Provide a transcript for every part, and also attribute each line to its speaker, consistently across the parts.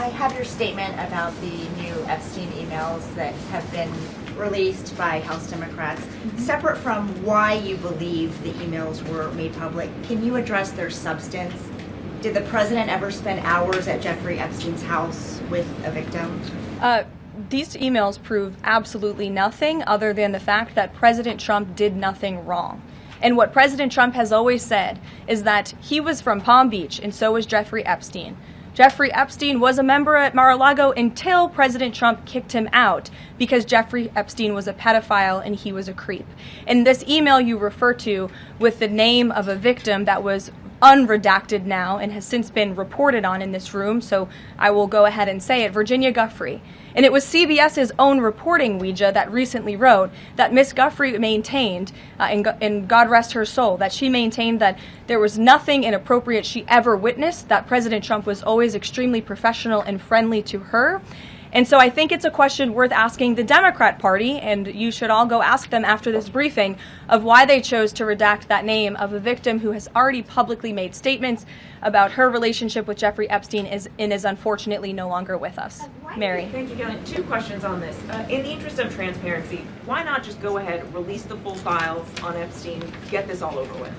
Speaker 1: I have your statement about the new Epstein emails that have been released by House Democrats. Separate from why you believe the emails were made public, can you address their substance? Did the president ever spend hours at Jeffrey Epstein's house with a victim?
Speaker 2: These emails prove absolutely nothing other than the fact that President Trump did nothing wrong. And what President Trump has always said is that he was from Palm Beach, and so was Jeffrey Epstein. Jeffrey Epstein was a member at Mar-a-Lago until President Trump kicked him out because Jeffrey Epstein was a pedophile and he was a creep. And this email you refer to with the name of a victim that was unredacted now and has since been reported on in this room, so I will go ahead and say it, Virginia Giuffre. And it was CBS's own reporting, Ouija, that recently wrote that Miss Giuffre maintained, and God rest her soul, that she maintained that there was nothing inappropriate she ever witnessed, that President Trump was always extremely professional and friendly to her. And so I think it's a question worth asking the Democrat Party, and you should all go ask them after this briefing, of why they chose to redact that name of a victim who has already publicly made statements about her relationship with Jeffrey Epstein and is unfortunately no longer with us. Mary.
Speaker 3: Thank you, Karoline. Two questions on this. In the interest of transparency, why not just go ahead, release the full files on Epstein, get this all over with?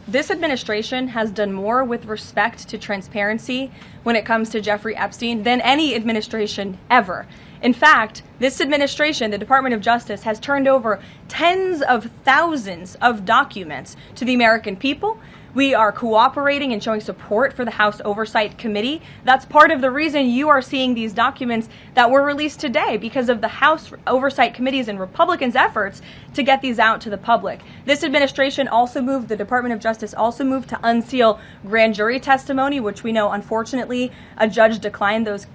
Speaker 2: This administration has done more with respect to transparency when it comes to Jeffrey Epstein than any administration ever. In fact, this administration, the Department of Justice, has turned over tens of thousands of documents to the American people. We are cooperating and showing support for the House Oversight Committee. That's part of the reason you are seeing these documents that were released today, because of the House Oversight Committee's and Republicans' efforts to get these out to the public. This administration also moved, the Department of Justice also moved to unseal grand jury testimony, which we know, unfortunately, a judge declined those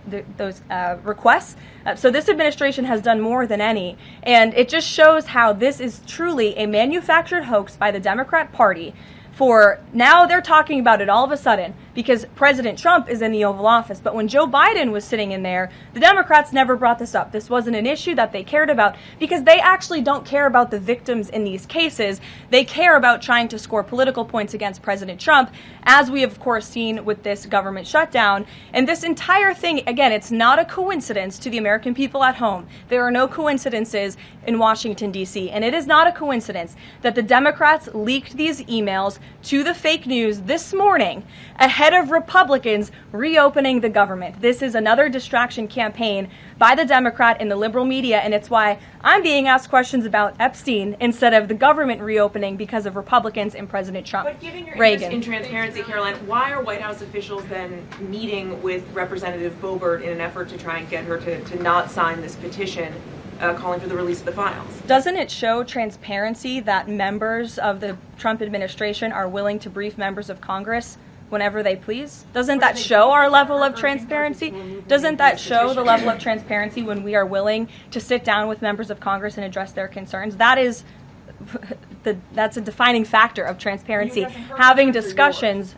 Speaker 2: requests. So this administration has done more than any. And it just shows how this is truly a manufactured hoax by the Democrat Party. For now they're talking about it all of a sudden because President Trump is in the Oval Office. But when Joe Biden was sitting in there, the Democrats never brought this up. This wasn't an issue that they cared about because they actually don't care about the victims in these cases. They care about trying to score political points against President Trump, as we have, of course, seen with this government shutdown. And this entire thing, again, it's not a coincidence to the American people at home. There are no coincidences in Washington, D.C. And it is not a coincidence that the Democrats leaked these emails to the fake news this morning ahead of Republicans reopening the government. This is another distraction campaign by the Democrat and the liberal media, and it's why I'm being asked questions about Epstein instead of the government reopening because of Republicans and President Trump.
Speaker 3: But given your interest in transparency, Karoline, why are White House officials then meeting with Representative Boebert in an effort to try and get her to not sign this petition calling for the release of the files?
Speaker 2: Doesn't it show transparency that members of the Trump administration are willing to brief members of Congress whenever they please? Doesn't that show our level of transparency? Doesn't that show the level of transparency when we are willing to sit down with members of Congress and address their concerns? That's a defining factor of transparency, having discussions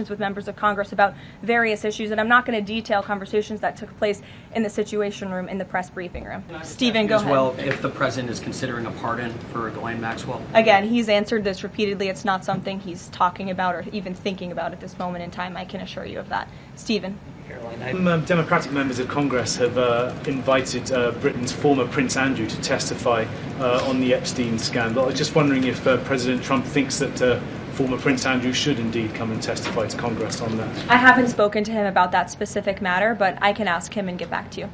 Speaker 2: with members of Congress about various issues. And I'm not going to detail conversations that took place in the Situation Room in the press briefing room. Stephen, go ahead.
Speaker 4: Well, if the president is considering a pardon for Ghislaine Maxwell?
Speaker 2: Again, he's answered this repeatedly. It's not something he's talking about or even thinking about at this moment in time. I can assure you of that. Stephen.
Speaker 5: Democratic members of Congress have invited Britain's former Prince Andrew to testify on the Epstein scandal. I was just wondering if President Trump thinks that former Prince Andrew should indeed come and testify to Congress on that.
Speaker 2: I haven't spoken to him about that specific matter, but I can ask him and get back to you.